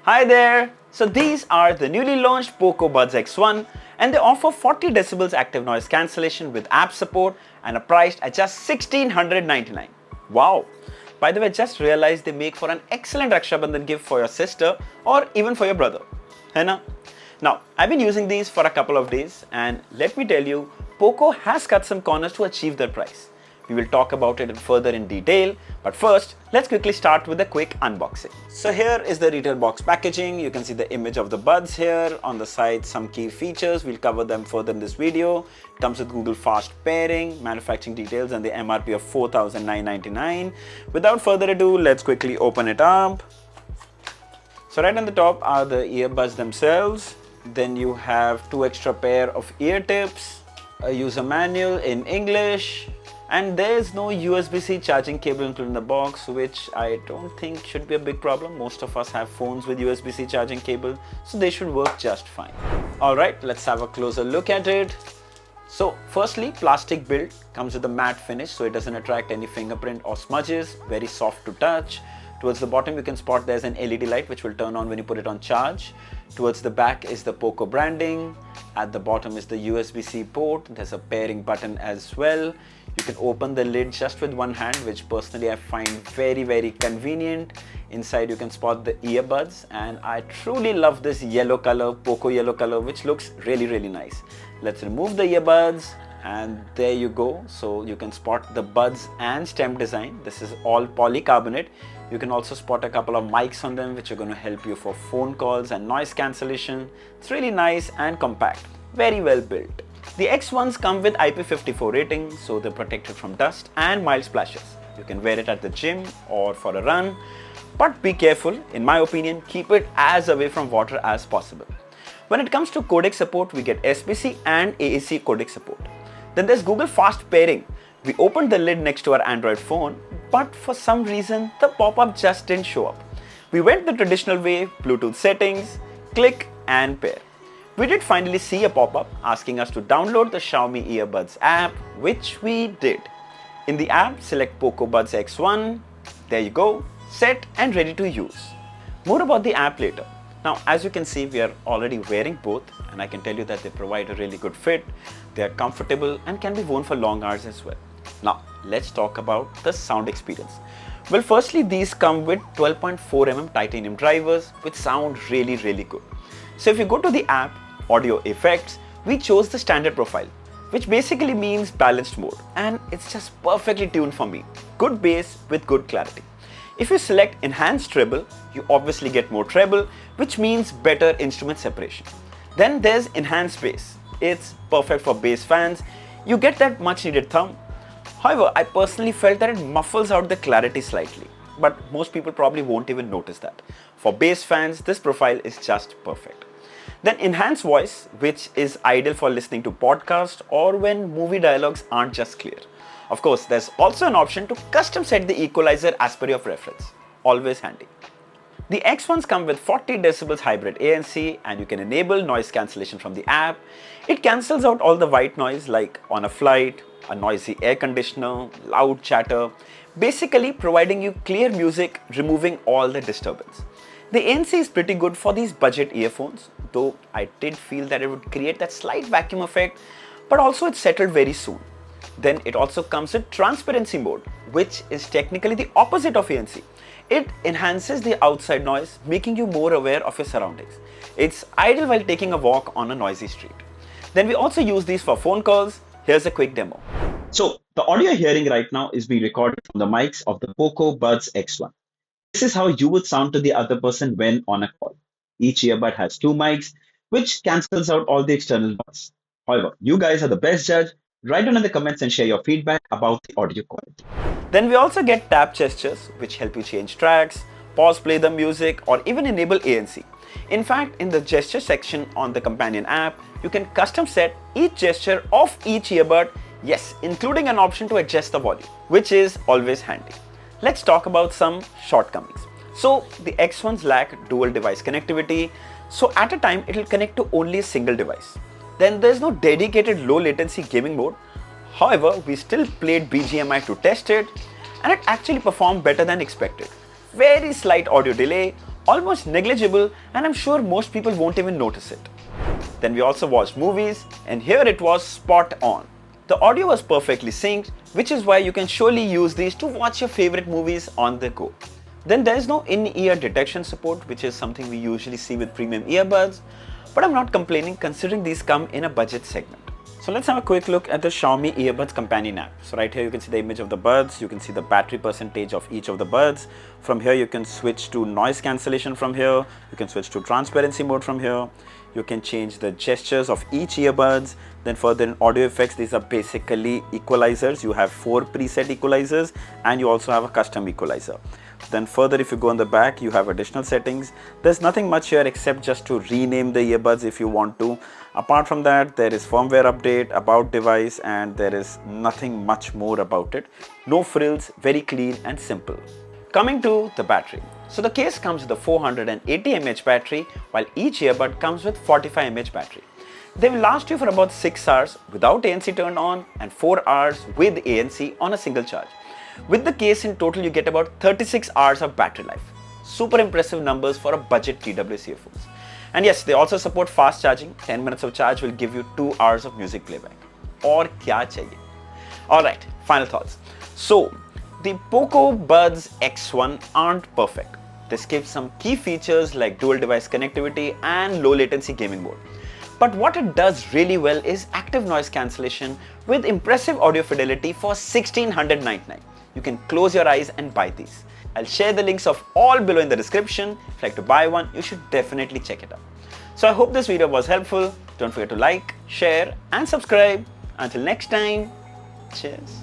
Hi there! So these are the newly launched Poco Buds X1 and they offer 40 decibels active noise cancellation with app support and are priced at just 1699. Wow! By the way, just realized they make for an excellent Raksha Bandhan gift for your sister or even for your brother. Hai na? Now, I've been using these for a couple of days and let me tell you, Poco has cut some corners to achieve their price. We will talk about it further in detail, but first, let's quickly start with a quick unboxing. So here is the retail box packaging. You can see the image of the buds here. On the side, some key features. We'll cover them further in this video. It comes with Google Fast Pairing, manufacturing details, and the MRP of 4,999. Without further ado, let's quickly open it up. So right on the top are the earbuds themselves. Then you have two extra pair of ear tips, a user manual in English, and there's no USB-C charging cable included in the box, which I don't think should be a big problem. Most of us have phones with USB-C charging cable, so they should work just fine. Alright, let's have a closer look at it. So firstly, plastic build, comes with a matte finish so it doesn't attract any fingerprint or smudges, very soft to touch. Towards the bottom you can spot there's an LED light which will turn on when you put it on charge. Towards the back is the Poco branding. At the bottom is the USB-C port. There's a pairing button as well. You can open the lid just with one hand, which personally I find very convenient. Inside you can spot the earbuds and I truly love this yellow color, Poco yellow color, which looks really nice. Let's remove the earbuds and there you go. So you can spot the buds and stem design. This is all polycarbonate. You can also spot a couple of mics on them which are going to help you for phone calls and noise cancellation. It's really nice and compact, very well built. The X1s come with IP54 rating, so they're protected from dust and mild splashes. You can wear it at the gym or for a run, but be careful. In my opinion, keep it as away from water as possible. When it comes to codec support, we get SBC and AAC codec support. Then there's Google Fast Pairing. We opened the lid next to our Android phone, but for some reason, the pop-up just didn't show up. We went the traditional way, Bluetooth settings, click and pair. We did finally see a pop-up asking us to download the Xiaomi Earbuds app, which we did. In the app, select Poco Buds X1. There you go, set and ready to use. More about the app later. Now, as you can see, we are already wearing both and I can tell you that they provide a really good fit. They are comfortable and can be worn for long hours as well. Now, let's talk about the sound experience. Well, firstly, these come with 12.4mm titanium drivers which sound really good. So if you go to the app, audio effects, we chose the standard profile, which basically means balanced mode, and it's just perfectly tuned for me. Good bass with good clarity. If you select enhanced treble, you obviously get more treble, which means better instrument separation. Then there's enhanced bass. It's perfect for bass fans. You get that much needed thump. However, I personally felt that it muffles out the clarity slightly, but most people probably won't even notice that. For bass fans, this profile is just perfect. Then enhanced voice, which is ideal for listening to podcasts or when movie dialogues aren't just clear. Of course, there's also an option to custom set the equalizer as per your preference. Always handy. The X1s come with 40 decibels hybrid ANC and you can enable noise cancellation from the app. It cancels out all the white noise like on a flight, a noisy air conditioner, loud chatter, basically providing you clear music, removing all the disturbance. The ANC is pretty good for these budget earphones, though I did feel that it would create that slight vacuum effect, but also it settled very soon. Then it also comes with transparency mode, which is technically the opposite of ANC. It enhances the outside noise, making you more aware of your surroundings. It's ideal while taking a walk on a noisy street. Then we also use these for phone calls. Here's a quick demo. So the audio you're hearing right now is being recorded from the mics of the Poco Buds X1. This is how you would sound to the other person when on a call. Each earbud has two mics, which cancels out all the external noise. However, you guys are the best judge. Write down in the comments and share your feedback about the audio quality. Then we also get tap gestures, which help you change tracks, pause play the music, or even enable ANC. In fact, in the gesture section on the companion app, you can custom set each gesture of each earbud, yes, including an option to adjust the volume, which is always handy. Let's talk about some shortcomings. So the X1s lack dual device connectivity. So at a time, it will connect to only a single device. Then there's no dedicated low latency gaming mode. However, we still played BGMI to test it and it actually performed better than expected. Very slight audio delay, almost negligible, and I'm sure most people won't even notice it. Then we also watched movies, and here it was spot on. The audio was perfectly synced, which is why you can surely use these to watch your favorite movies on the go. Then there is no in-ear detection support, which is something we usually see with premium earbuds, but I'm not complaining considering these come in a budget segment. So let's have a quick look at the Xiaomi Earbuds companion app. So right here you can see the image of the buds, you can see the battery percentage of each of the buds. From here you can switch to noise cancellation from here, you can switch to transparency mode from here, you can change the gestures of each earbuds. Then further in audio effects, these are basically equalizers. You have 4 preset equalizers and you also have a custom equalizer. Then further, if you go on the back, you have additional settings. There's nothing much here except just to rename the earbuds if you want to. Apart from that, there is firmware update, about device, and there is nothing much more about it. No frills, very clean and simple. Coming to the battery. So the case comes with a 480 mAh battery, while each earbud comes with 45 mAh battery. They will last you for about 6 hours without ANC turned on and 4 hours with ANC on a single charge. With the case in total, you get about 36 hours of battery life. Super impressive numbers for a budget TWS earphones. And yes, they also support fast charging. 10 minutes of charge will give you 2 hours of music playback. Aur kya chahiye? Alright, final thoughts. So, the Poco Buds X1 aren't perfect. They skip some key features like dual device connectivity and low latency gaming mode. But what it does really well is active noise cancellation with impressive audio fidelity for $1,699. You can close your eyes and buy these. I'll share the links of all below in the description. If you'd like to buy one, you should definitely check it out. So I hope this video was helpful. Don't forget to like, share and subscribe. Until next time, cheers.